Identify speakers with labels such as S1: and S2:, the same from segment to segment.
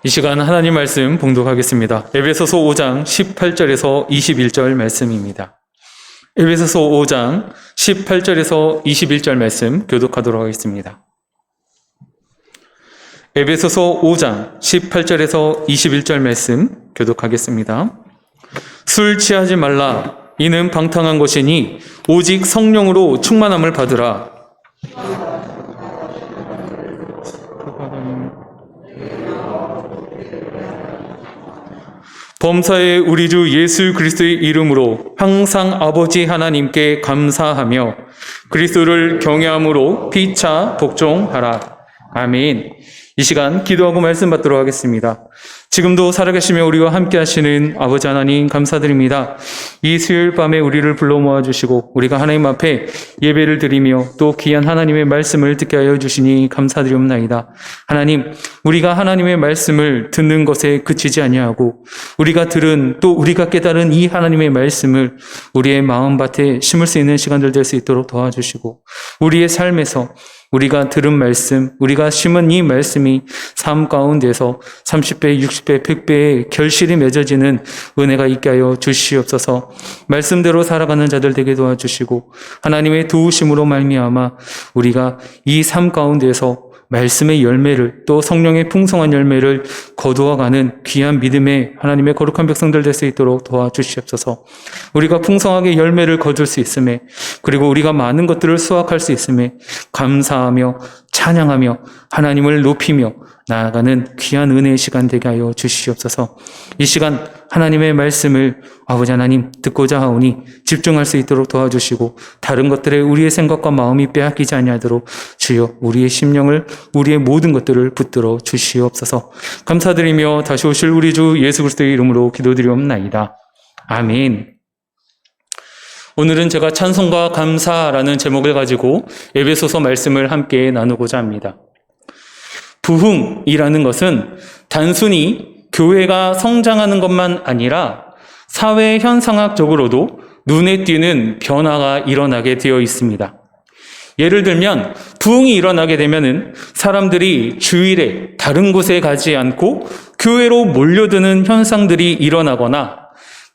S1: 이 시간 하나님 말씀 봉독하겠습니다. 에베소서 5장 18절에서 21절 말씀입니다. 에베소서 5장 18절에서 21절 말씀 교독하도록 하겠습니다. 에베소서 5장 18절에서 21절 말씀 교독하겠습니다. 술 취하지 말라. 이는 방탕한 것이니 오직 성령으로 충만함을 받으라. 범사의 우리 주 예수 그리스도의 이름으로 항상 아버지 하나님께 감사하며 그리스도를 경외함으로 피차 복종하라. 아멘. 이 시간 기도하고 말씀 받도록 하겠습니다. 지금도 살아계시며 우리와 함께 하시는 아버지 하나님 감사드립니다. 이 수요일 밤에 우리를 불러 모아주시고 우리가 하나님 앞에 예배를 드리며 또 귀한 하나님의 말씀을 듣게 하여 주시니 감사드리옵나이다. 하나님, 우리가 하나님의 말씀을 듣는 것에 그치지 아니하고 우리가 들은 또 우리가 깨달은 이 하나님의 말씀을 우리의 마음밭에 심을 수 있는 시간들 될 수 있도록 도와주시고 우리의 삶에서 우리가 들은 말씀, 우리가 심은 이 말씀이 삶 가운데서 30배, 60배, 100배의 결실이 맺어지는 은혜가 있게 하여 주시옵소서. 말씀대로 살아가는 자들 되게 도와주시고 하나님의 도우심으로 말미암아 우리가 이 삶 가운데서 말씀의 열매를 또 성령의 풍성한 열매를 거두어가는 귀한 믿음의 하나님의 거룩한 백성들 될 수 있도록 도와주시옵소서. 우리가 풍성하게 열매를 거둘 수 있음에 그리고 우리가 많은 것들을 수확할 수 있음에 감사하며 찬양하며 하나님을 높이며 나아가는 귀한 은혜의 시간 되게 하여 주시옵소서. 이 시간 하나님의 말씀을 아버지 하나님 듣고자 하오니 집중할 수 있도록 도와주시고 다른 것들에 우리의 생각과 마음이 빼앗기지 아니하도록 주여 우리의 심령을 우리의 모든 것들을 붙들어 주시옵소서. 감사드리며 다시 오실 우리 주 예수 그리스도의 이름으로 기도드리옵나이다. 아멘. 오늘은 제가 찬송과 감사라는 제목을 가지고 에베소서 말씀을 함께 나누고자 합니다. 부흥이라는 것은 단순히 교회가 성장하는 것만 아니라 사회 현상학적으로도 눈에 띄는 변화가 일어나게 되어 있습니다. 예를 들면 부흥이 일어나게 되면은 사람들이 주일에 다른 곳에 가지 않고 교회로 몰려드는 현상들이 일어나거나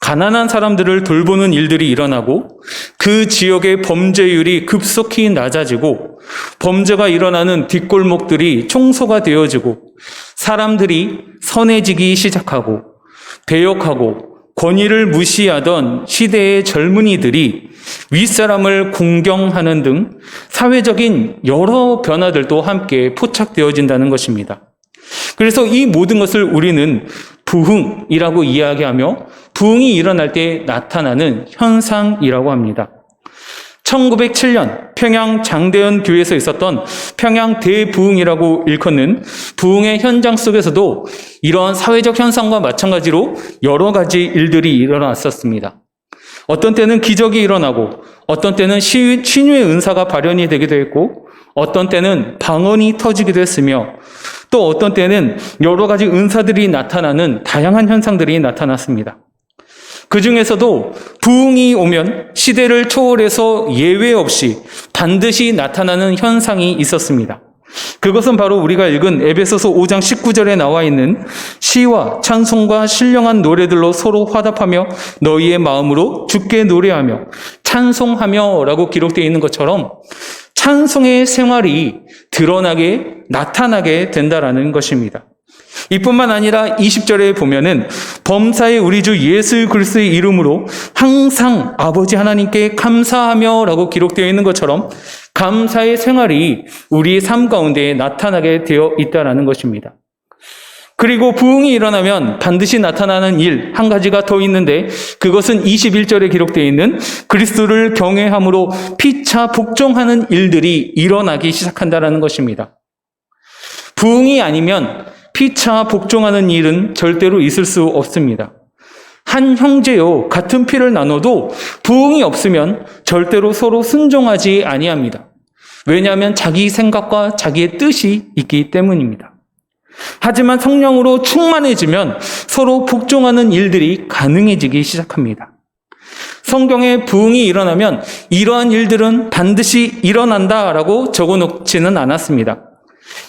S1: 가난한 사람들을 돌보는 일들이 일어나고 그 지역의 범죄율이 급속히 낮아지고 범죄가 일어나는 뒷골목들이 청소가 되어지고 사람들이 선해지기 시작하고 배역하고 권위를 무시하던 시대의 젊은이들이 윗사람을 공경하는 등 사회적인 여러 변화들도 함께 포착되어진다는 것입니다. 그래서 이 모든 것을 우리는 부흥이라고 이야기하며 부흥이 일어날 때 나타나는 현상이라고 합니다. 1907년 평양 장대현 교회에서 있었던 평양 대부흥이라고 일컫는 부흥의 현장 속에서도 이러한 사회적 현상과 마찬가지로 여러 가지 일들이 일어났었습니다. 어떤 때는 기적이 일어나고 어떤 때는 신유의 은사가 발현이 되기도 했고 어떤 때는 방언이 터지기도 했으며 또 어떤 때는 여러 가지 은사들이 나타나는 다양한 현상들이 나타났습니다. 그 중에서도 부흥이 오면 시대를 초월해서 예외 없이 반드시 나타나는 현상이 있었습니다. 그것은 바로 우리가 읽은 에베소서 5장 19절에 나와 있는 시와 찬송과 신령한 노래들로 서로 화답하며 너희의 마음으로 주께 노래하며 찬송하며 라고 기록되어 있는 것처럼 찬송의 생활이 드러나게 나타나게 된다라는 것입니다. 이뿐만 아니라 20절에 보면은 범사의 우리 주 예수 그리스도의 이름으로 항상 아버지 하나님께 감사하며 라고 기록되어 있는 것처럼 감사의 생활이 우리의 삶 가운데 나타나게 되어 있다라는 것입니다. 그리고 부흥이 일어나면 반드시 나타나는 일 한 가지가 더 있는데 그것은 21절에 기록되어 있는 그리스도를 경외함으로 피차 복종하는 일들이 일어나기 시작한다라는 것입니다. 부흥이 아니면 피차 복종하는 일은 절대로 있을 수 없습니다. 한 형제요 같은 피를 나눠도 부흥이 없으면 절대로 서로 순종하지 아니합니다. 왜냐하면 자기 생각과 자기의 뜻이 있기 때문입니다. 하지만 성령으로 충만해지면 서로 복종하는 일들이 가능해지기 시작합니다. 성경에 부흥이 일어나면 이러한 일들은 반드시 일어난다라고 적어놓지는 않았습니다.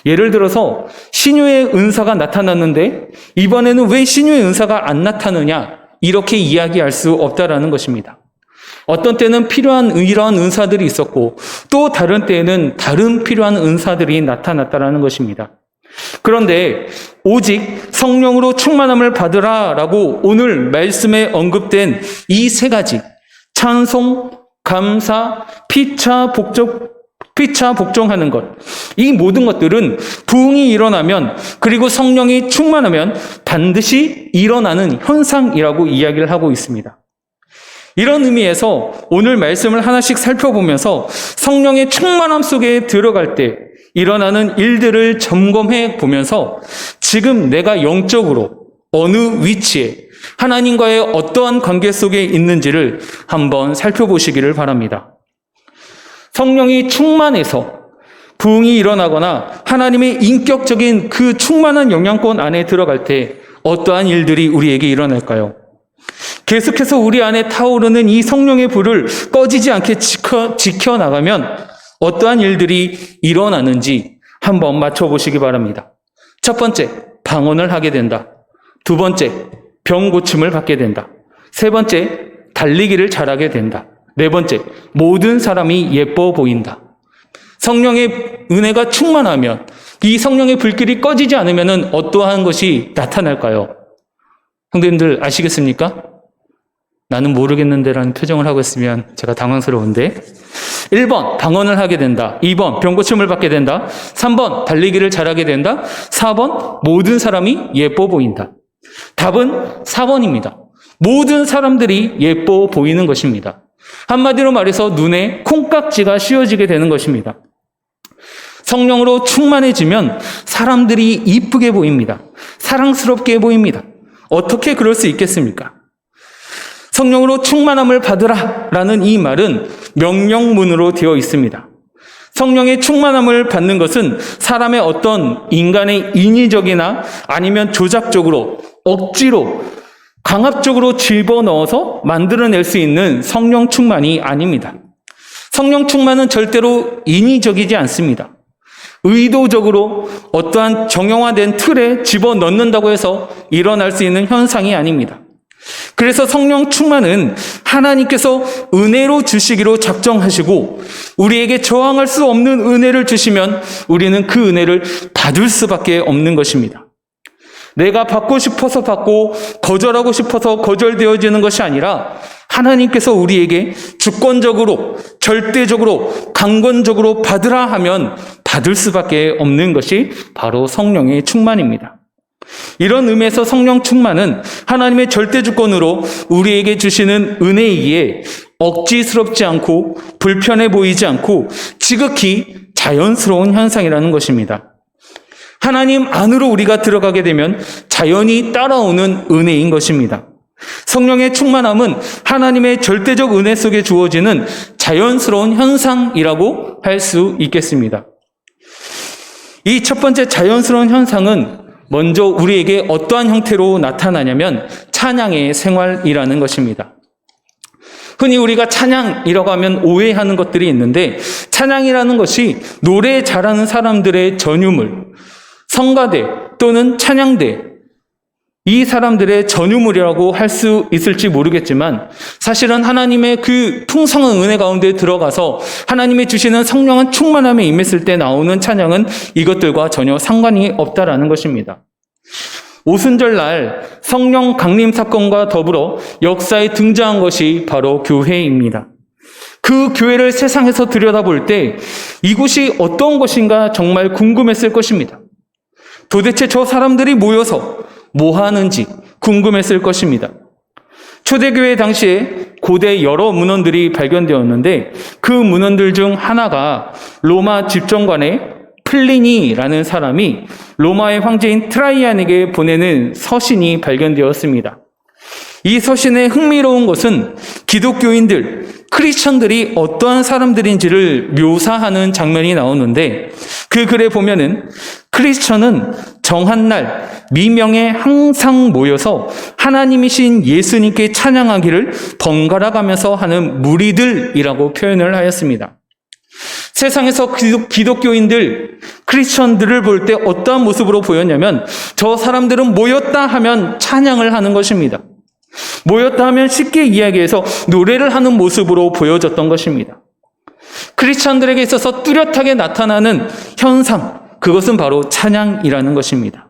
S1: 예를 들어서 신유의 은사가 나타났는데 이번에는 왜 신유의 은사가 안 나타나느냐? 이렇게 이야기할 수 없다라는 것입니다. 어떤 때는 필요한 이러한 은사들이 있었고 또 다른 때에는 다른 필요한 은사들이 나타났다라는 것입니다. 그런데 오직 성령으로 충만함을 받으라라고 오늘 말씀에 언급된 이 세 가지 찬송, 감사, 피차 복종하는 것, 이 모든 것들은 부흥이 일어나면 그리고 성령이 충만하면 반드시 일어나는 현상이라고 이야기를 하고 있습니다. 이런 의미에서 오늘 말씀을 하나씩 살펴보면서 성령의 충만함 속에 들어갈 때 일어나는 일들을 점검해 보면서 지금 내가 영적으로 어느 위치에 하나님과의 어떠한 관계 속에 있는지를 한번 살펴보시기를 바랍니다. 성령이 충만해서 부흥이 일어나거나 하나님의 인격적인 그 충만한 영향권 안에 들어갈 때 어떠한 일들이 우리에게 일어날까요? 계속해서 우리 안에 타오르는 이 성령의 불을 꺼지지 않게 지켜나가면 어떠한 일들이 일어나는지 한번 맞춰보시기 바랍니다. 첫 번째, 방언을 하게 된다. 두 번째, 병 고침을 받게 된다. 세 번째, 달리기를 잘하게 된다. 네 번째, 모든 사람이 예뻐 보인다. 성령의 은혜가 충만하면 이 성령의 불길이 꺼지지 않으면 어떠한 것이 나타날까요? 형제님들 아시겠습니까? 나는 모르겠는데라는 표정을 하고 있으면 제가 당황스러운데 1번 방언을 하게 된다. 2번 병고침을 받게 된다. 3번 달리기를 잘하게 된다. 4번 모든 사람이 예뻐 보인다. 답은 4번입니다. 모든 사람들이 예뻐 보이는 것입니다. 한마디로 말해서 눈에 콩깍지가 씌워지게 되는 것입니다. 성령으로 충만해지면 사람들이 이쁘게 보입니다. 사랑스럽게 보입니다. 어떻게 그럴 수 있겠습니까? 성령으로 충만함을 받으라 라는 이 말은 명령문으로 되어 있습니다. 성령의 충만함을 받는 것은 사람의 어떤 인간의 인위적이나 아니면 조작적으로 억지로 강압적으로 집어넣어서 만들어낼 수 있는 성령 충만이 아닙니다. 성령 충만은 절대로 인위적이지 않습니다. 의도적으로 어떠한 정형화된 틀에 집어넣는다고 해서 일어날 수 있는 현상이 아닙니다. 그래서 성령 충만은 하나님께서 은혜로 주시기로 작정하시고 우리에게 저항할 수 없는 은혜를 주시면 우리는 그 은혜를 받을 수밖에 없는 것입니다. 내가 받고 싶어서 받고 거절하고 싶어서 거절되어지는 것이 아니라 하나님께서 우리에게 주권적으로 절대적으로 강권적으로 받으라 하면 받을 수밖에 없는 것이 바로 성령의 충만입니다. 이런 의미에서 성령 충만은 하나님의 절대 주권으로 우리에게 주시는 은혜이기에 억지스럽지 않고 불편해 보이지 않고 지극히 자연스러운 현상이라는 것입니다. 하나님 안으로 우리가 들어가게 되면 자연히 따라오는 은혜인 것입니다. 성령의 충만함은 하나님의 절대적 은혜 속에 주어지는 자연스러운 현상이라고 할 수 있겠습니다. 이 첫 번째 자연스러운 현상은 먼저 우리에게 어떠한 형태로 나타나냐면 찬양의 생활이라는 것입니다. 흔히 우리가 찬양이라고 하면 오해하는 것들이 있는데 찬양이라는 것이 노래 잘하는 사람들의 전유물, 성가대 또는 찬양대, 이 사람들의 전유물이라고 할 수 있을지 모르겠지만 사실은 하나님의 그 풍성한 은혜 가운데 들어가서 하나님이 주시는 성령한 충만함에 임했을 때 나오는 찬양은 이것들과 전혀 상관이 없다라는 것입니다. 오순절날 성령 강림 사건과 더불어 역사에 등장한 것이 바로 교회입니다. 그 교회를 세상에서 들여다볼 때 이곳이 어떤 것인가 정말 궁금했을 것입니다. 도대체 저 사람들이 모여서 뭐 하는지 궁금했을 것입니다. 초대교회 당시에 고대 여러 문헌들이 발견되었는데 그 문헌들 중 하나가 로마 집정관의 플리니라는 사람이 로마의 황제인 트라이안에게 보내는 서신이 발견되었습니다. 이 서신의 흥미로운 것은 기독교인들, 크리스천들이 어떠한 사람들인지를 묘사하는 장면이 나오는데 그 글에 보면은 크리스천은 정한 날 미명에 항상 모여서 하나님이신 예수님께 찬양하기를 번갈아 가면서 하는 무리들이라고 표현을 하였습니다. 세상에서 기독교인들, 크리스천들을 볼 때 어떠한 모습으로 보였냐면 저 사람들은 모였다 하면 찬양을 하는 것입니다. 모였다 하면 쉽게 이야기해서 노래를 하는 모습으로 보여졌던 것입니다. 크리스천들에게 있어서 뚜렷하게 나타나는 현상, 그것은 바로 찬양이라는 것입니다.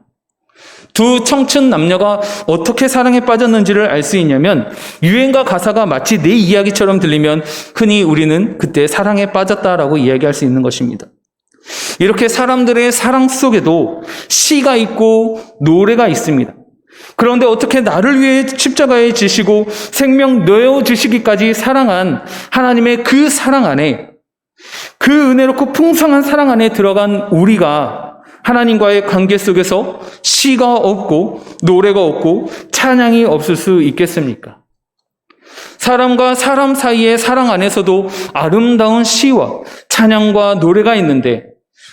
S1: 두 청춘 남녀가 어떻게 사랑에 빠졌는지를 알 수 있냐면 유행가 가사가 마치 내 이야기처럼 들리면 흔히 우리는 그때 사랑에 빠졌다라고 이야기할 수 있는 것입니다. 이렇게 사람들의 사랑 속에도 시가 있고 노래가 있습니다. 그런데 어떻게 나를 위해 십자가에 지시고 생명 내어주시기까지 사랑한 하나님의 그 사랑 안에, 그 은혜롭고 풍성한 사랑 안에 들어간 우리가 하나님과의 관계 속에서 시가 없고 노래가 없고 찬양이 없을 수 있겠습니까? 사람과 사람 사이의 사랑 안에서도 아름다운 시와 찬양과 노래가 있는데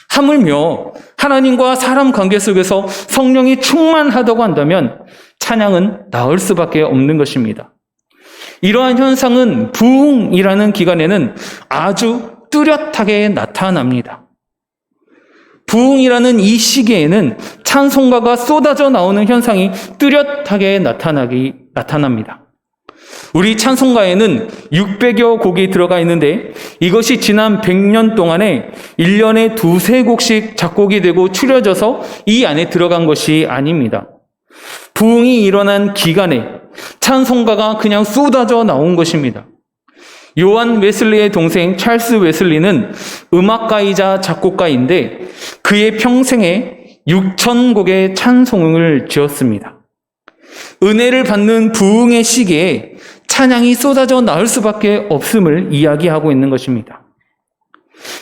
S1: 하물며 하나님과 사람 관계 속에서 성령이 충만하다고 한다면 찬양은 나을 수밖에 없는 것입니다. 이러한 현상은 부흥이라는 기간에는 아주 뚜렷하게 나타납니다. 부흥이라는 이 시기에는 찬송가가 쏟아져 나오는 현상이 뚜렷하게 나타납니다. 우리 찬송가에는 600여 곡이 들어가 있는데 이것이 지난 100년 동안에 1년에 두세 곡씩 작곡이 되고 추려져서 이 안에 들어간 것이 아닙니다. 부흥이 일어난 기간에 찬송가가 그냥 쏟아져 나온 것입니다. 요한 웨슬리의 동생 찰스 웨슬리는 음악가이자 작곡가인데 그의 평생에 6,000곡의 찬송을 지었습니다. 은혜를 받는 부흥의 시기에 찬양이 쏟아져 나올 수밖에 없음을 이야기하고 있는 것입니다.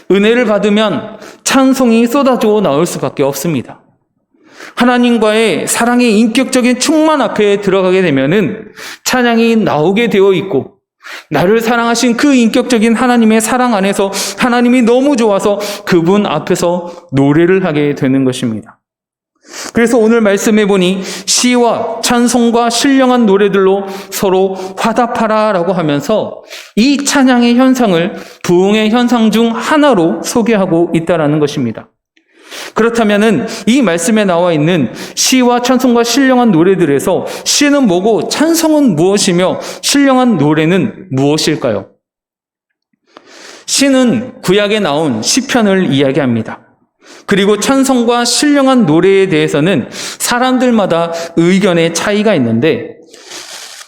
S1: 은혜를 받으면 찬송이 쏟아져 나올 수밖에 없습니다. 하나님과의 사랑의 인격적인 충만 앞에 들어가게 되면은 찬양이 나오게 되어 있고 나를 사랑하신 그 인격적인 하나님의 사랑 안에서 하나님이 너무 좋아서 그분 앞에서 노래를 하게 되는 것입니다. 그래서 오늘 말씀해 보니 시와 찬송과 신령한 노래들로 서로 화답하라라고 하면서 이 찬양의 현상을 부흥의 현상 중 하나로 소개하고 있다라는 것입니다. 그렇다면은 이 말씀에 나와 있는 시와 찬송과 신령한 노래들에서 시는 뭐고 찬송은 무엇이며 신령한 노래는 무엇일까요? 시는 구약에 나온 시편을 이야기합니다. 그리고 찬송과 신령한 노래에 대해서는 사람들마다 의견의 차이가 있는데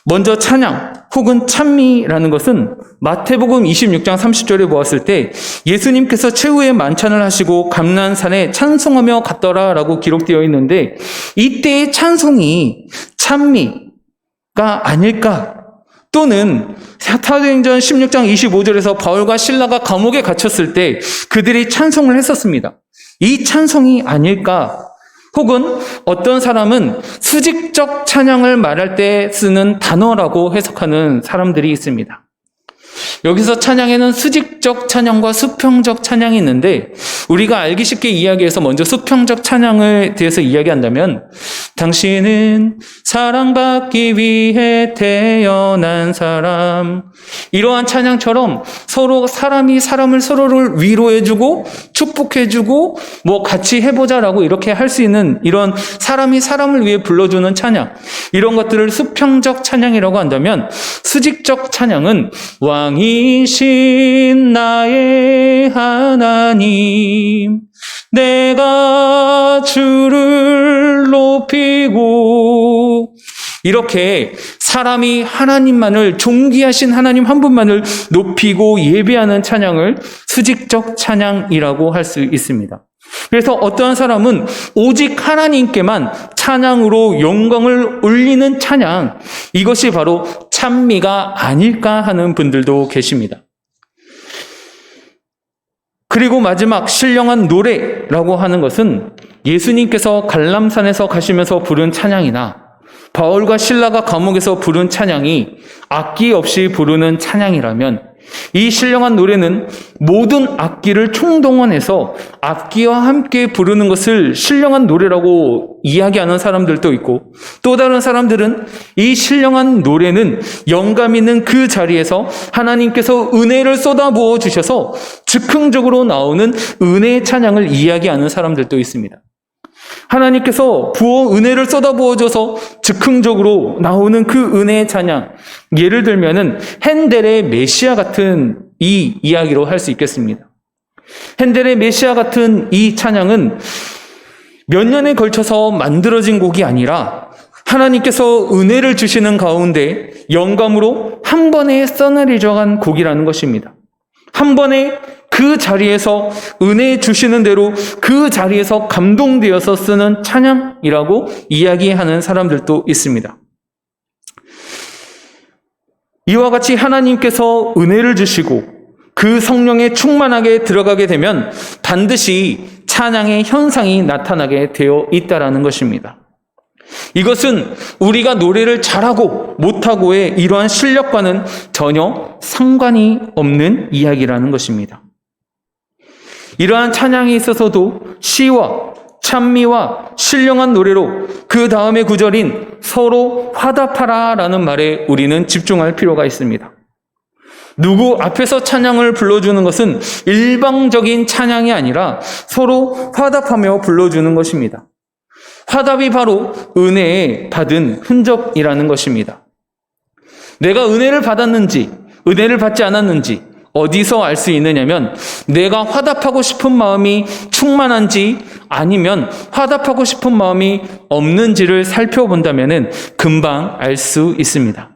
S1: 먼저 찬양 혹은 찬미라는 것은 마태복음 26장 30절에 보았을 때 예수님께서 최후의 만찬을 하시고 감난산에 찬송하며 갔더라 라고 기록되어 있는데 이때의 찬송이 찬미가 아닐까? 또는 사도행전 16장 25절에서 바울과 실라가 감옥에 갇혔을 때 그들이 찬송을 했었습니다. 이 찬송이 아닐까? 혹은 어떤 사람은 수직적 찬양을 말할 때 쓰는 단어라고 해석하는 사람들이 있습니다. 여기서 찬양에는 수직적 찬양과 수평적 찬양이 있는데 우리가 알기 쉽게 이야기해서 먼저 수평적 찬양에 대해서 이야기한다면 당신은 사랑받기 위해 태어난 사람, 이러한 찬양처럼 서로 사람이 사람을 서로를 위로해주고 축복해주고 뭐 같이 해보자라고 이렇게 할 수 있는 이런 사람이 사람을 위해 불러주는 찬양, 이런 것들을 수평적 찬양이라고 한다면 수직적 찬양은 왕이신 나의 하나님, 내가 주를 높이고, 이렇게 사람이 하나님만을, 존귀하신 하나님 한 분만을 높이고 예배하는 찬양을 수직적 찬양이라고 할 수 있습니다. 그래서 어떠한 사람은 오직 하나님께만 찬양으로 영광을 올리는 찬양, 이것이 바로 찬미가 아닐까 하는 분들도 계십니다. 그리고 마지막 신령한 노래라고 하는 것은 예수님께서 갈람산에서 가시면서 부른 찬양이나 바울과 실라가 감옥에서 부른 찬양이 악기 없이 부르는 찬양이라면 이 신령한 노래는 모든 악기를 총동원해서 악기와 함께 부르는 것을 신령한 노래라고 이야기하는 사람들도 있고, 또 다른 사람들은 이 신령한 노래는 영감 있는 그 자리에서 하나님께서 은혜를 쏟아부어 주셔서 즉흥적으로 나오는 은혜의 찬양을 이야기하는 사람들도 있습니다. 하나님께서 은혜를 쏟아부어줘서 즉흥적으로 나오는 그 은혜의 찬양, 예를 들면은 핸델의 메시아 같은 이 이야기로 할 수 있겠습니다. 핸델의 메시아 같은 이 찬양은 몇 년에 걸쳐서 만들어진 곡이 아니라 하나님께서 은혜를 주시는 가운데 영감으로 한 번에 써내려간 곡이라는 것입니다. 한 번에 그 자리에서 은혜 주시는 대로 그 자리에서 감동되어서 쓰는 찬양이라고 이야기하는 사람들도 있습니다. 이와 같이 하나님께서 은혜를 주시고 그 성령에 충만하게 들어가게 되면 반드시 찬양의 현상이 나타나게 되어 있다라는 것입니다. 이것은 우리가 노래를 잘하고 못하고의 이러한 실력과는 전혀 상관이 없는 이야기라는 것입니다. 이러한 찬양에 있어서도 시와 찬미와 신령한 노래로 그 다음의 구절인 서로 화답하라 라는 말에 우리는 집중할 필요가 있습니다. 누구 앞에서 찬양을 불러주는 것은 일방적인 찬양이 아니라 서로 화답하며 불러주는 것입니다. 화답이 바로 은혜에 받은 흔적이라는 것입니다. 내가 은혜를 받았는지 은혜를 받지 않았는지 어디서 알 수 있느냐면 내가 화답하고 싶은 마음이 충만한지 아니면 화답하고 싶은 마음이 없는지를 살펴본다면 금방 알 수 있습니다.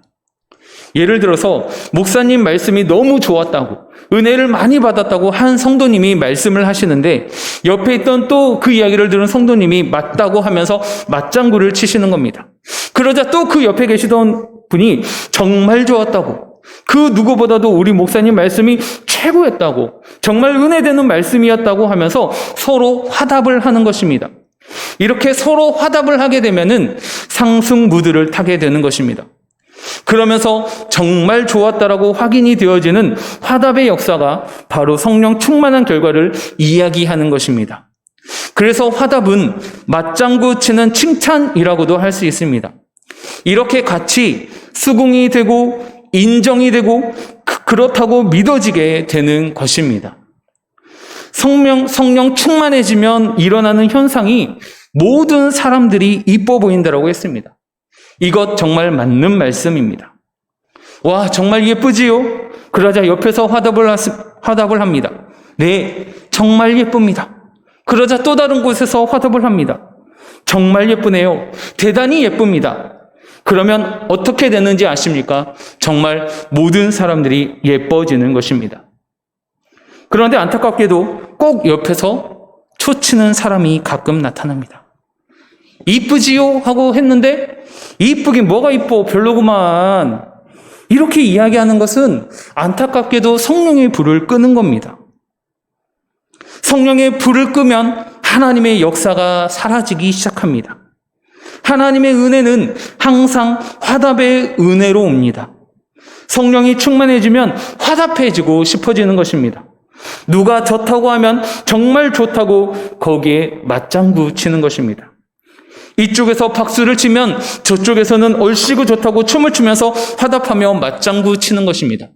S1: 예를 들어서 목사님 말씀이 너무 좋았다고 은혜를 많이 받았다고 한 성도님이 말씀을 하시는데 옆에 있던 또 그 이야기를 들은 성도님이 맞다고 하면서 맞장구를 치시는 겁니다. 그러자 또 그 옆에 계시던 분이 정말 좋았다고 그 누구보다도 우리 목사님 말씀이 최고였다고 정말 은혜되는 말씀이었다고 하면서 서로 화답을 하는 것입니다. 이렇게 서로 화답을 하게 되면은 상승 무드를 타게 되는 것입니다. 그러면서 정말 좋았다라고 확인이 되어지는 화답의 역사가 바로 성령 충만한 결과를 이야기하는 것입니다. 그래서 화답은 맞장구 치는 칭찬이라고도 할 수 있습니다. 이렇게 같이 수긍이 되고 인정이 되고 그렇다고 믿어지게 되는 것입니다. 성령 충만해지면 일어나는 현상이 모든 사람들이 이뻐 보인다라고 했습니다. 이것 정말 맞는 말씀입니다. 와, 정말 예쁘지요? 그러자 옆에서 화답을 합니다. 네, 정말 예쁩니다. 그러자 또 다른 곳에서 화답을 합니다. 정말 예쁘네요. 대단히 예쁩니다. 그러면 어떻게 되는지 아십니까? 정말 모든 사람들이 예뻐지는 것입니다. 그런데 안타깝게도 꼭 옆에서 초치는 사람이 가끔 나타납니다. 이쁘지요? 하고 했는데 이쁘긴 뭐가 이뻐 별로구만. 이렇게 이야기하는 것은 안타깝게도 성령의 불을 끄는 겁니다. 성령의 불을 끄면 하나님의 역사가 사라지기 시작합니다. 하나님의 은혜는 항상 화답의 은혜로 옵니다. 성령이 충만해지면 화답해지고 싶어지는 것입니다. 누가 좋다고 하면 정말 좋다고 거기에 맞장구 치는 것입니다. 이쪽에서 박수를 치면 저쪽에서는 얼씨구 좋다고 춤을 추면서 화답하며 맞장구 치는 것입니다.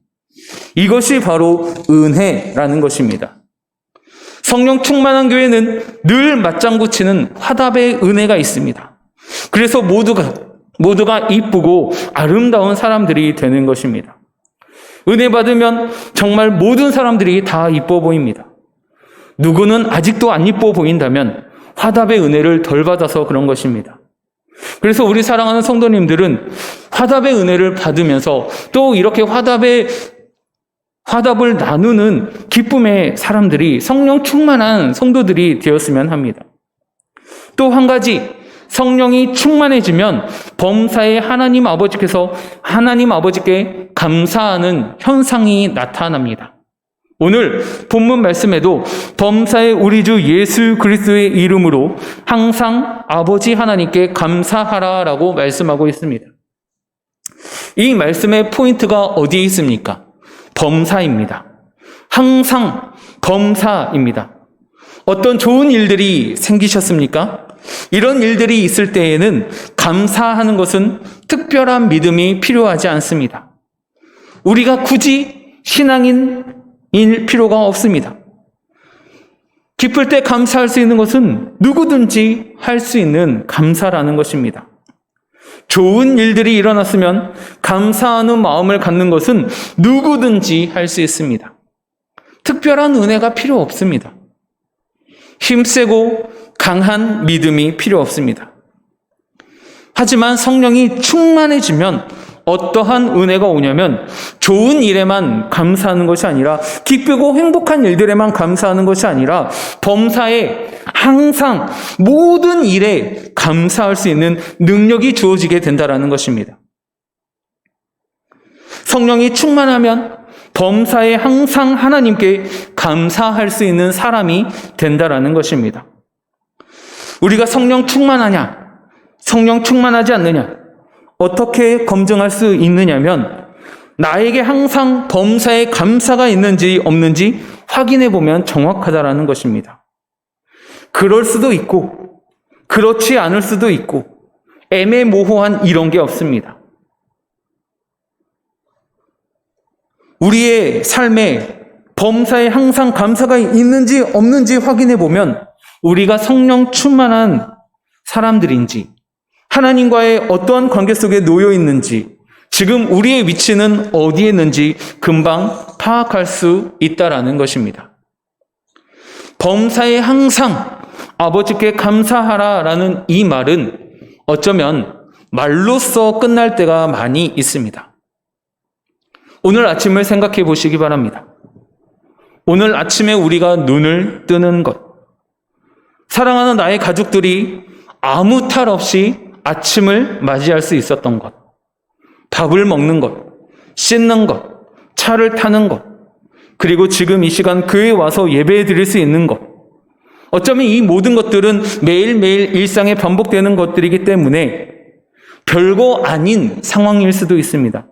S1: 이것이 바로 은혜라는 것입니다. 성령 충만한 교회는 늘 맞장구 치는 화답의 은혜가 있습니다. 그래서 모두가 이쁘고 아름다운 사람들이 되는 것입니다. 은혜 받으면 정말 모든 사람들이 다 이뻐 보입니다. 누구는 아직도 안 이뻐 보인다면 화답의 은혜를 덜 받아서 그런 것입니다. 그래서 우리 사랑하는 성도님들은 화답의 은혜를 받으면서 또 이렇게 화답을 나누는 기쁨의 사람들이 성령 충만한 성도들이 되었으면 합니다. 또 한 가지, 성령이 충만해지면 범사의 하나님 아버지께서 하나님 아버지께 감사하는 현상이 나타납니다. 오늘 본문 말씀에도 범사의 우리 주 예수 그리스도의 이름으로 항상 아버지 하나님께 감사하라라고 말씀하고 있습니다. 이 말씀의 포인트가 어디에 있습니까? 범사입니다. 항상 범사입니다. 어떤 좋은 일들이 생기셨습니까? 이런 일들이 있을 때에는 감사하는 것은 특별한 믿음이 필요하지 않습니다. 우리가 굳이 신앙인일 필요가 없습니다. 기쁠 때 감사할 수 있는 것은 누구든지 할 수 있는 감사라는 것입니다. 좋은 일들이 일어났으면 감사하는 마음을 갖는 것은 누구든지 할 수 있습니다. 특별한 은혜가 필요 없습니다. 힘세고 강한 믿음이 필요 없습니다. 하지만 성령이 충만해지면 어떠한 은혜가 오냐면 좋은 일에만 감사하는 것이 아니라 기쁘고 행복한 일들에만 감사하는 것이 아니라 범사에 항상 모든 일에 감사할 수 있는 능력이 주어지게 된다는 것입니다. 성령이 충만하면 범사에 항상 하나님께 감사할 수 있는 사람이 된다는 것입니다. 우리가 성령 충만하냐, 성령 충만하지 않느냐, 어떻게 검증할 수 있느냐면 나에게 항상 범사에 감사가 있는지 없는지 확인해 보면 정확하다라는 것입니다. 그럴 수도 있고 그렇지 않을 수도 있고 애매모호한 이런 게 없습니다. 우리의 삶에 범사에 항상 감사가 있는지 없는지 확인해 보면 우리가 성령 충만한 사람들인지 하나님과의 어떠한 관계 속에 놓여 있는지 지금 우리의 위치는 어디에 있는지 금방 파악할 수 있다라는 것입니다. 범사에 항상 아버지께 감사하라라는 이 말은 어쩌면 말로써 끝날 때가 많이 있습니다. 오늘 아침을 생각해 보시기 바랍니다. 오늘 아침에 우리가 눈을 뜨는 것, 사랑하는 나의 가족들이 아무 탈 없이 아침을 맞이할 수 있었던 것, 밥을 먹는 것, 씻는 것, 차를 타는 것, 그리고 지금 이 시간 교회에 와서 예배 드릴 수 있는 것, 어쩌면 이 모든 것들은 매일매일 일상에 반복되는 것들이기 때문에 별거 아닌 상황일 수도 있습니다.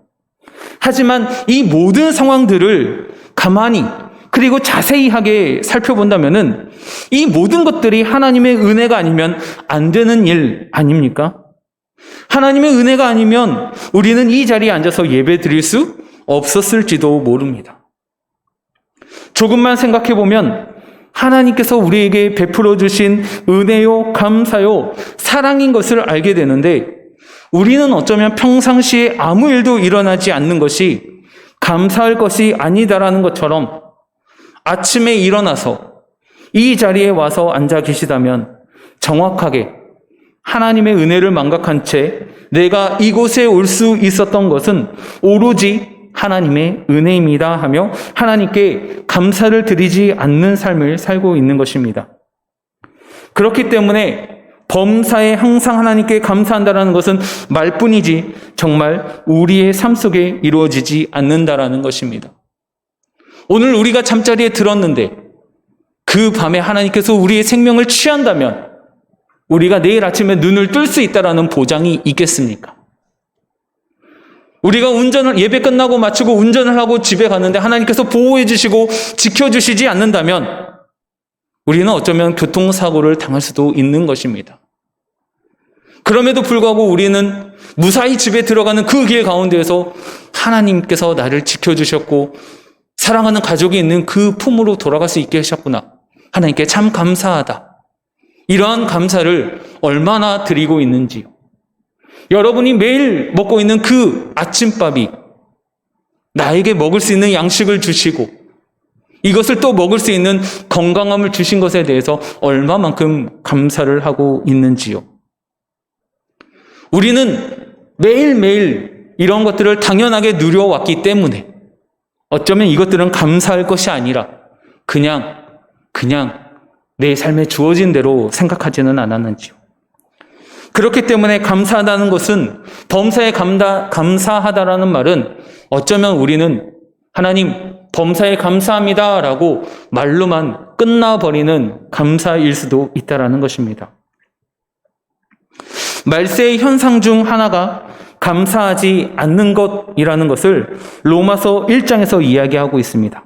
S1: 하지만 이 모든 상황들을 가만히 그리고 자세히 하게 살펴본다면은 이 모든 것들이 하나님의 은혜가 아니면 안 되는 일 아닙니까? 하나님의 은혜가 아니면 우리는 이 자리에 앉아서 예배 드릴 수 없었을지도 모릅니다. 조금만 생각해 보면 하나님께서 우리에게 베풀어 주신 은혜요, 감사요, 사랑인 것을 알게 되는데 우리는 어쩌면 평상시에 아무 일도 일어나지 않는 것이 감사할 것이 아니다라는 것처럼 아침에 일어나서 이 자리에 와서 앉아 계시다면 정확하게 하나님의 은혜를 망각한 채 내가 이곳에 올 수 있었던 것은 오로지 하나님의 은혜입니다 하며 하나님께 감사를 드리지 않는 삶을 살고 있는 것입니다. 그렇기 때문에 범사에 항상 하나님께 감사한다는 것은 말뿐이지 정말 우리의 삶 속에 이루어지지 않는다라는 것입니다. 오늘 우리가 잠자리에 들었는데 그 밤에 하나님께서 우리의 생명을 취한다면 우리가 내일 아침에 눈을 뜰 수 있다라는 보장이 있겠습니까? 우리가 예배 끝나고 마치고 운전을 하고 집에 갔는데 하나님께서 보호해 주시고 지켜주시지 않는다면 우리는 어쩌면 교통사고를 당할 수도 있는 것입니다. 그럼에도 불구하고 우리는 무사히 집에 들어가는 그 길 가운데에서 하나님께서 나를 지켜주셨고 사랑하는 가족이 있는 그 품으로 돌아갈 수 있게 하셨구나. 하나님께 참 감사하다. 이러한 감사를 얼마나 드리고 있는지요. 여러분이 매일 먹고 있는 그 아침밥이 나에게 먹을 수 있는 양식을 주시고 이것을 또 먹을 수 있는 건강함을 주신 것에 대해서 얼마만큼 감사를 하고 있는지요. 우리는 매일매일 이런 것들을 당연하게 누려왔기 때문에 어쩌면 이것들은 감사할 것이 아니라 그냥 내 삶에 주어진 대로 생각하지는 않았는지요. 그렇기 때문에 감사하다는 것은 범사에 감사하다라는 말은 어쩌면 우리는 하나님 범사에 감사합니다라고 말로만 끝나버리는 감사일 수도 있다라는 것입니다. 말세의 현상 중 하나가 감사하지 않는 것이라는 것을 로마서 1장에서 이야기하고 있습니다.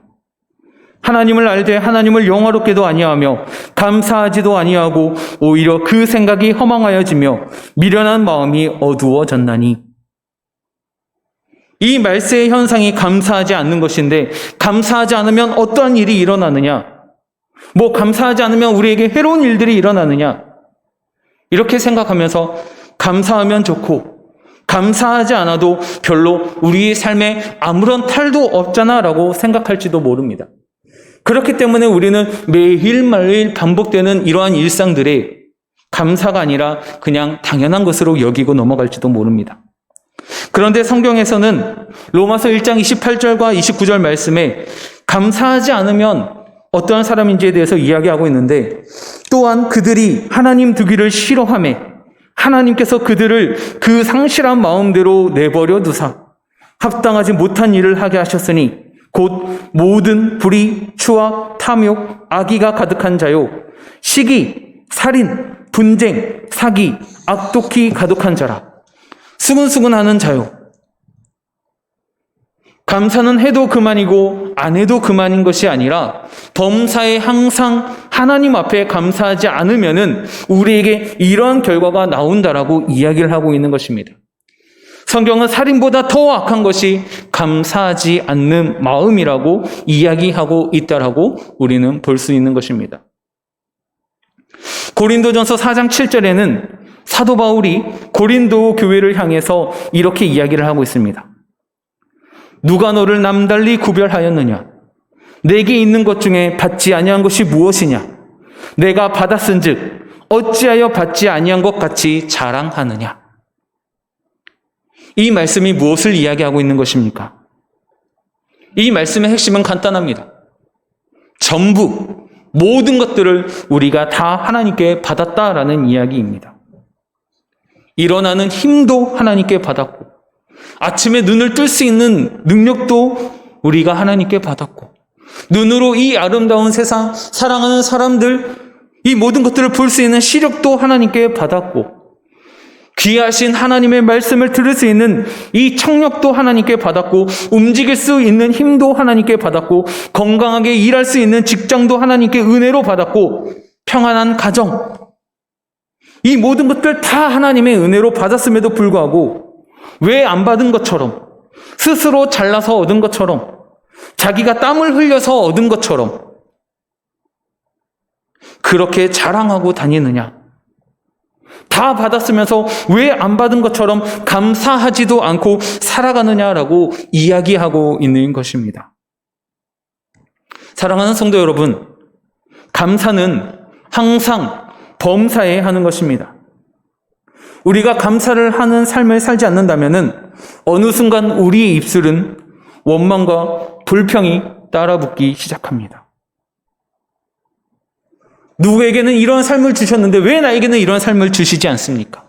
S1: 하나님을 알되 하나님을 영화롭게도 아니하며 감사하지도 아니하고 오히려 그 생각이 허망하여지며 미련한 마음이 어두워졌나니. 이 말세의 현상이 감사하지 않는 것인데, 감사하지 않으면 어떠한 일이 일어나느냐? 감사하지 않으면 우리에게 해로운 일들이 일어나느냐? 이렇게 생각하면서 감사하면 좋고 감사하지 않아도 별로 우리의 삶에 아무런 탈도 없잖아 라고 생각할지도 모릅니다. 그렇기 때문에 우리는 매일매일 반복되는 이러한 일상들에 감사가 아니라 그냥 당연한 것으로 여기고 넘어갈지도 모릅니다. 그런데 성경에서는 로마서 1장 28절과 29절 말씀에 감사하지 않으면 어떠한 사람인지에 대해서 이야기하고 있는데, 또한 그들이 하나님 두기를 싫어하매 하나님께서 그들을 그 상실한 마음대로 내버려 두사 합당하지 못한 일을 하게 하셨으니 곧 모든 불의, 추악, 탐욕, 악의가 가득한 자요 시기, 살인, 분쟁, 사기, 악독히 가득한 자라. 수근수근하는 자요. 감사는 해도 그만이고 안 해도 그만인 것이 아니라 범사에 항상 하나님 앞에 감사하지 않으면은 우리에게 이러한 결과가 나온다라고 이야기를 하고 있는 것입니다. 성경은 살인보다 더 악한 것이 감사하지 않는 마음이라고 이야기하고 있다라고 우리는 볼 수 있는 것입니다. 고린도전서 4장 7절에는 사도 바울이 고린도 교회를 향해서 이렇게 이야기를 하고 있습니다. 누가 너를 남달리 구별하였느냐? 내게 있는 것 중에 받지 아니한 것이 무엇이냐? 내가 받았은즉 어찌하여 받지 아니한 것 같이 자랑하느냐? 이 말씀이 무엇을 이야기하고 있는 것입니까? 이 말씀의 핵심은 간단합니다. 전부 모든 것들을 우리가 다 하나님께 받았다라는 이야기입니다. 일어나는 힘도 하나님께 받았고, 아침에 눈을 뜰 수 있는 능력도 우리가 하나님께 받았고, 눈으로 이 아름다운 세상, 사랑하는 사람들, 이 모든 것들을 볼 수 있는 시력도 하나님께 받았고, 귀하신 하나님의 말씀을 들을 수 있는 이 청력도 하나님께 받았고, 움직일 수 있는 힘도 하나님께 받았고, 건강하게 일할 수 있는 직장도 하나님께 은혜로 받았고, 평안한 가정, 이 모든 것들 다 하나님의 은혜로 받았음에도 불구하고 왜 안 받은 것처럼, 스스로 잘나서 얻은 것처럼, 자기가 땀을 흘려서 얻은 것처럼 그렇게 자랑하고 다니느냐? 다 받았으면서 왜 안 받은 것처럼 감사하지도 않고 살아가느냐라고 이야기하고 있는 것입니다. 사랑하는 성도 여러분, 감사는 항상 범사에 하는 것입니다. 우리가 감사를 하는 삶을 살지 않는다면 어느 순간 우리의 입술은 원망과 불평이 따라붙기 시작합니다. 누구에게는 이런 삶을 주셨는데 왜 나에게는 이런 삶을 주시지 않습니까?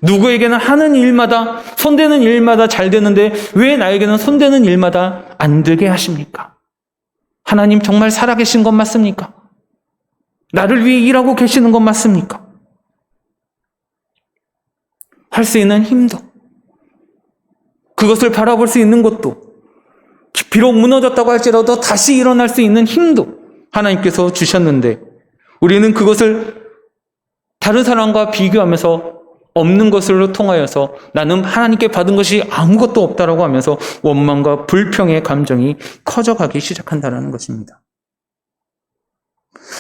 S1: 누구에게는 하는 일마다, 손대는 일마다 잘 되는데 왜 나에게는 손대는 일마다 안 되게 하십니까? 하나님 정말 살아계신 것 맞습니까? 나를 위해 일하고 계시는 것 맞습니까? 할 수 있는 힘도, 그것을 바라볼 수 있는 것도, 비록 무너졌다고 할지라도 다시 일어날 수 있는 힘도 하나님께서 주셨는데 우리는 그것을 다른 사람과 비교하면서 없는 것으로 통하여서 나는 하나님께 받은 것이 아무것도 없다라고 하면서 원망과 불평의 감정이 커져가기 시작한다는 것입니다.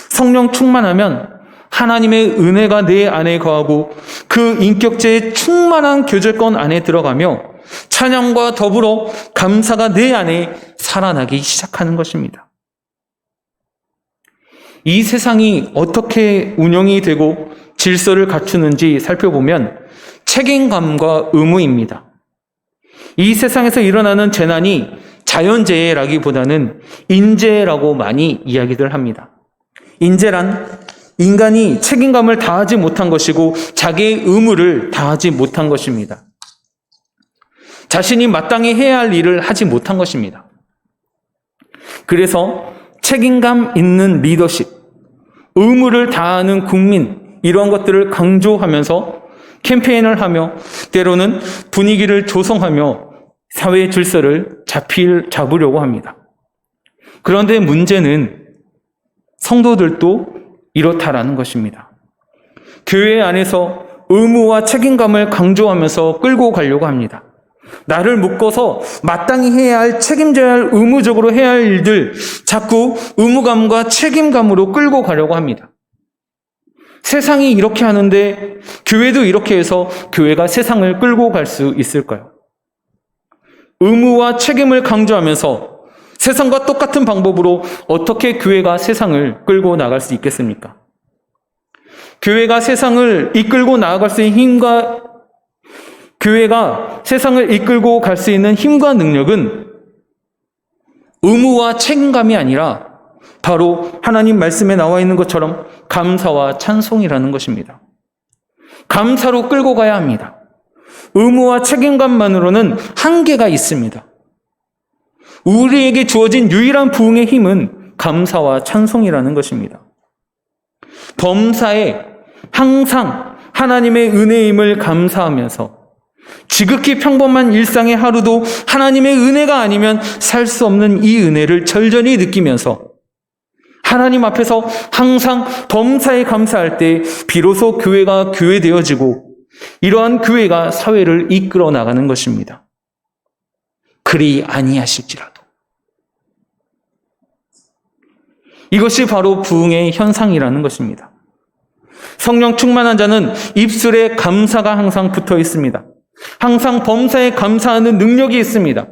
S1: 성령 충만하면 하나님의 은혜가 내 안에 거하고 그 인격체의 충만한 교제권 안에 들어가며 찬양과 더불어 감사가 내 안에 살아나기 시작하는 것입니다. 이 세상이 어떻게 운영이 되고 질서를 갖추는지 살펴보면 책임감과 의무입니다. 이 세상에서 일어나는 재난이 자연재해라기보다는 인재라고 많이 이야기들 합니다. 인재란 인간이 책임감을 다하지 못한 것이고 자기의 의무를 다하지 못한 것입니다. 자신이 마땅히 해야 할 일을 하지 못한 것입니다. 그래서 책임감 있는 리더십, 의무를 다하는 국민, 이런 것들을 강조하면서 캠페인을 하며 때로는 분위기를 조성하며 사회 질서를 잡으려고 합니다. 그런데 문제는 성도들도 이렇다라는 것입니다. 교회 안에서 의무와 책임감을 강조하면서 끌고 가려고 합니다. 나를 묶어서 마땅히 해야 할, 책임져야 할, 의무적으로 해야 할 일들 자꾸 의무감과 책임감으로 끌고 가려고 합니다. 세상이 이렇게 하는데 교회도 이렇게 해서 교회가 세상을 끌고 갈 수 있을까요? 의무와 책임을 강조하면서 세상과 똑같은 방법으로 어떻게 교회가 세상을 끌고 나갈 수 있겠습니까? 교회가 세상을 이끌고 나아갈 수 있는 힘과 교회가 세상을 이끌고 갈 수 있는 힘과 능력은 의무와 책임감이 아니라 바로 하나님 말씀에 나와 있는 것처럼 감사와 찬송이라는 것입니다. 감사로 끌고 가야 합니다. 의무와 책임감만으로는 한계가 있습니다. 우리에게 주어진 유일한 부흥의 힘은 감사와 찬송이라는 것입니다. 범사에 항상 하나님의 은혜임을 감사하면서 지극히 평범한 일상의 하루도 하나님의 은혜가 아니면 살 수 없는 이 은혜를 절절히 느끼면서 하나님 앞에서 항상 범사에 감사할 때 비로소 교회가 교회되어지고 이러한 교회가 사회를 이끌어 나가는 것입니다. 그리 아니하실지라도. 이것이 바로 부흥의 현상이라는 것입니다. 성령 충만한 자는 입술에 감사가 항상 붙어 있습니다. 항상 범사에 감사하는 능력이 있습니다.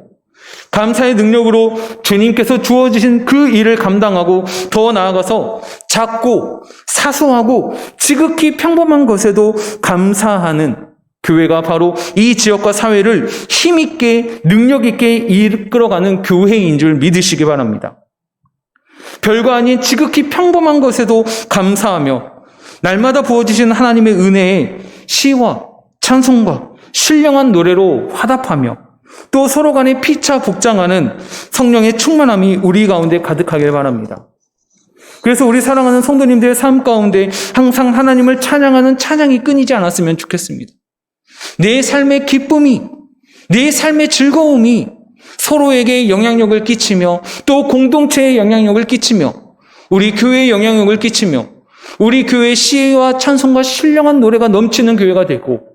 S1: 감사의 능력으로 주님께서 주어주신 그 일을 감당하고 더 나아가서 작고 사소하고 지극히 평범한 것에도 감사하는 교회가 바로 이 지역과 사회를 힘있게 능력있게 이끌어가는 교회인 줄 믿으시기 바랍니다. 별거 아닌 지극히 평범한 것에도 감사하며 날마다 부어주신 하나님의 은혜에 시와 찬송과 신령한 노래로 화답하며 또 서로 간에 피차 복장하는 성령의 충만함이 우리 가운데 가득하길 바랍니다. 그래서 우리 사랑하는 성도님들의 삶 가운데 항상 하나님을 찬양하는 찬양이 끊이지 않았으면 좋겠습니다. 내 삶의 기쁨이, 내 삶의 즐거움이 서로에게 영향력을 끼치며 또 공동체에 영향력을 끼치며 우리 교회에 영향력을 끼치며 우리 교회의 시와 찬송과 신령한 노래가 넘치는 교회가 되고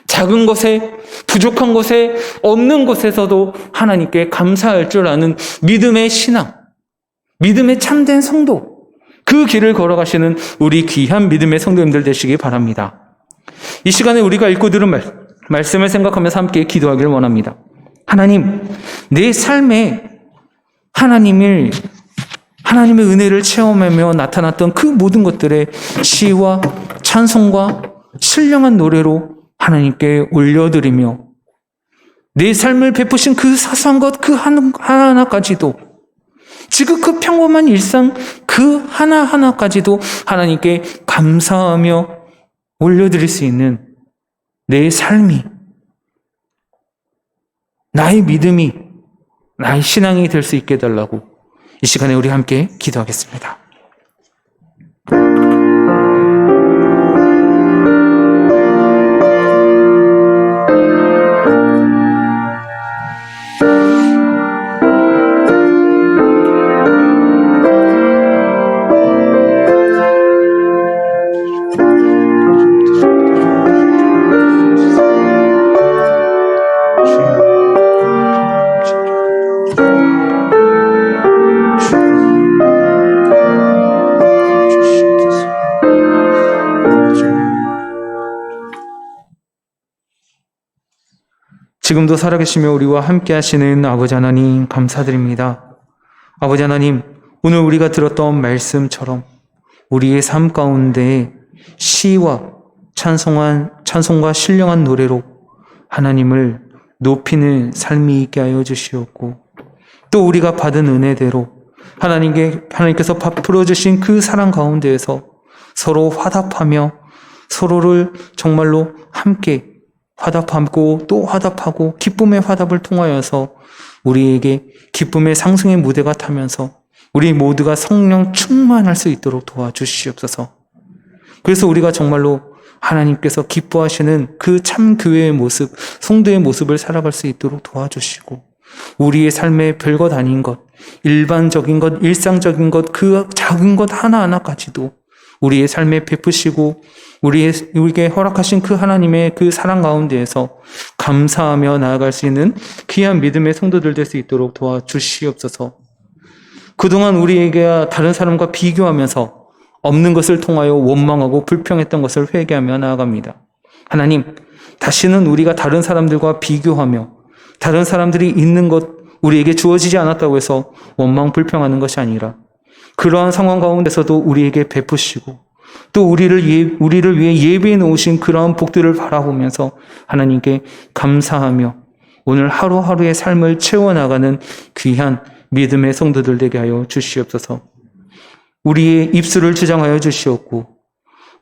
S1: 작은 것에 부족한 것에 없는 것에서도 하나님께 감사할 줄 아는 믿음의 신앙, 믿음의 참된 성도, 그 길을 걸어가시는 우리 귀한 믿음의 성도님들 되시기 바랍니다. 이 시간에 우리가 읽고 들은 말씀을 생각하면서 함께 기도하기를 원합니다. 하나님, 내 삶에 하나님의 은혜를 체험하며 나타났던 그 모든 것들의 시와 찬송과 신령한 노래로 하나님께 올려드리며 내 삶을 베푸신 그 사소한 것 그 하나하나까지도 지극히 평범한 일상 그 하나하나까지도 하나님께 감사하며 올려드릴 수 있는 내 삶이 나의 믿음이 나의 신앙이 될 수 있게 해달라고 이 시간에 우리 함께 기도하겠습니다. 지금도 살아계시며 우리와 함께 하시는 아버지 하나님 감사드립니다. 아버지 하나님, 오늘 우리가 들었던 말씀처럼 우리의 삶 가운데 시와 찬송과 신령한 노래로 하나님을 높이는 삶이 있게 하여 주시옵고 또 우리가 받은 은혜대로 하나님께서 베풀어 주신 그 사랑 가운데에서 서로 화답하며 서로를 정말로 함께 화답하고 또 화답하고 기쁨의 화답을 통하여서 우리에게 기쁨의 상승의 무대가 타면서 우리 모두가 성령 충만할 수 있도록 도와주시옵소서. 그래서 우리가 정말로 하나님께서 기뻐하시는 그 참 교회의 모습, 성도의 모습을 살아갈 수 있도록 도와주시고 우리의 삶의 별것 아닌 것, 일반적인 것, 일상적인 것, 그 작은 것 하나하나까지도 우리의 삶에 베푸시고 우리에게 허락하신 그 하나님의 그 사랑 가운데에서 감사하며 나아갈 수 있는 귀한 믿음의 성도들 될 수 있도록 도와주시옵소서. 그동안 우리에게 다른 사람과 비교하면서 없는 것을 통하여 원망하고 불평했던 것을 회개하며 나아갑니다. 하나님, 다시는 우리가 다른 사람들과 비교하며 다른 사람들이 있는 것, 우리에게 주어지지 않았다고 해서 원망 불평하는 것이 아니라 그러한 상황 가운데서도 우리에게 베푸시고 또 우리를 위해 예비해 놓으신 그러한 복들을 바라보면서 하나님께 감사하며 오늘 하루하루의 삶을 채워나가는 귀한 믿음의 성도들 되게 하여 주시옵소서. 우리의 입술을 주장하여 주시옵고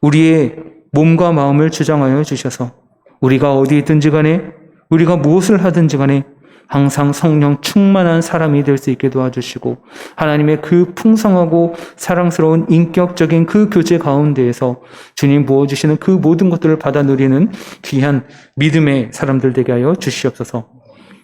S1: 우리의 몸과 마음을 주장하여 주셔서 우리가 어디 있든지 간에 우리가 무엇을 하든지 간에 항상 성령 충만한 사람이 될 수 있게 도와주시고 하나님의 그 풍성하고 사랑스러운 인격적인 그 교제 가운데에서 주님 부어주시는 그 모든 것들을 받아 누리는 귀한 믿음의 사람들 되게 하여 주시옵소서.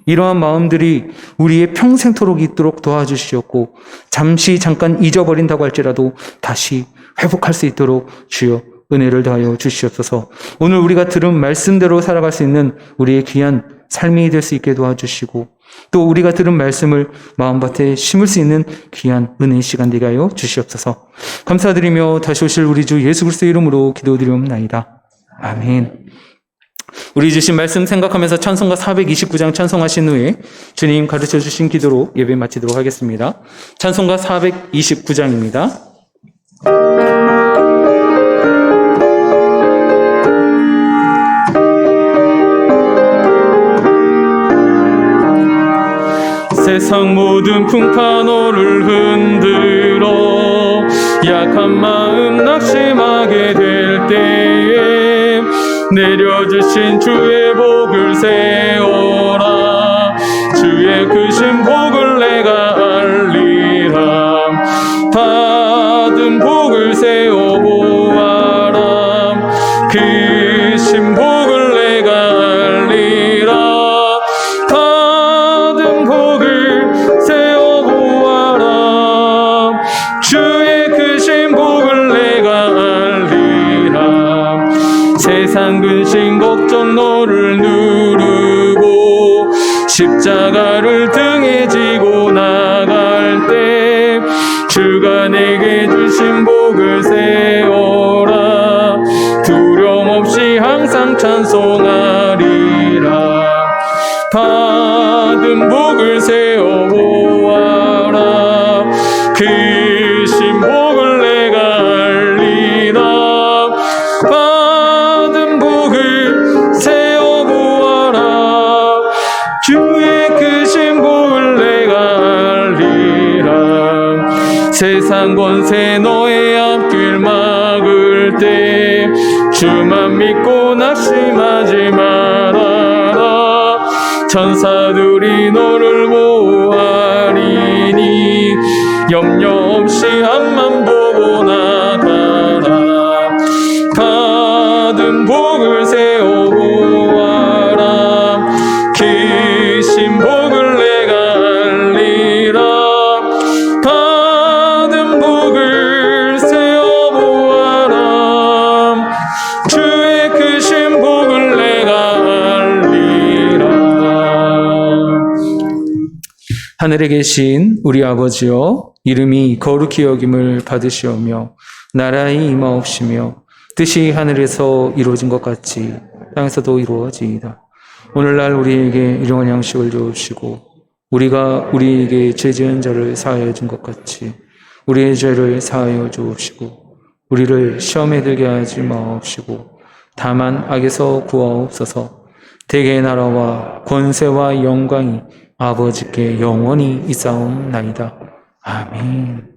S1: 이러한 마음들이 우리의 평생토록 있도록 도와주시옵고 잠깐 잊어버린다고 할지라도 다시 회복할 수 있도록 주여 은혜를 더하여 주시옵소서. 오늘 우리가 들은 말씀대로 살아갈 수 있는 우리의 귀한 삶이 될 수 있게 도와주시고 또 우리가 들은 말씀을 마음밭에 심을 수 있는 귀한 은혜의 시간 되게 하여 주시옵소서. 감사드리며 다시 오실 우리 주 예수 그리스도의 이름으로 기도드리옵나이다. 아멘. 우리 주신 말씀 생각하면서 찬송가 429장 찬송하신 후에 주님 가르쳐 주신 기도로 예배 마치도록 하겠습니다. 찬송가 429장입니다. 세상 모든 풍파노를 흔들어 약한 마음 낙심하게 될 때에 내려주신 주의 복을 세워라. 주의 크신 복을 내가 알리라. 받은 복을 세워보아라. 크신 복을 내가 알리라. 받은 복을 세워보아라. 주의 크신 복을 내가 알리라. 세상 근심 걱정 너를 누르고 십자가를 등에 지고 나갈 때 주가 내게 주신 복을 세워라. 두려움 없이 항상 찬송하리라. 받은 복을 세워보아라. 크신 복을 내가 알리라. 받은 복을 세워보아라. 주의 크신 복을 내가 알리라. 세상 권세 너의 앞길 막을 때 주만 믿고 낙심하지 말아라. 천사들이 너를 보호하리니 염려 없이 앞만 보고 나가라. 받은 복을 세워보아라. 크신 복을 내가 알리라. 받은 복을 세워보아라. 주의 크신 복을 내가 알리라. 하늘에 계신 우리 아버지여, 이름이 거룩히 여김을 받으시오며 나라의 임하옵시며 뜻이 하늘에서 이루어진 것 같이 땅에서도 이루어지이다. 오늘날 우리에게 일용할 양식을 주옵시고 우리가 우리에게 죄 지은 자를 사하여 준 것 같이 우리의 죄를 사하여 주옵시고 우리를 시험에 들게 하지 마옵시고 다만 악에서 구하옵소서. 대개의 나라와 권세와 영광이 아버지께 영원히 있사옵나이다. 아멘.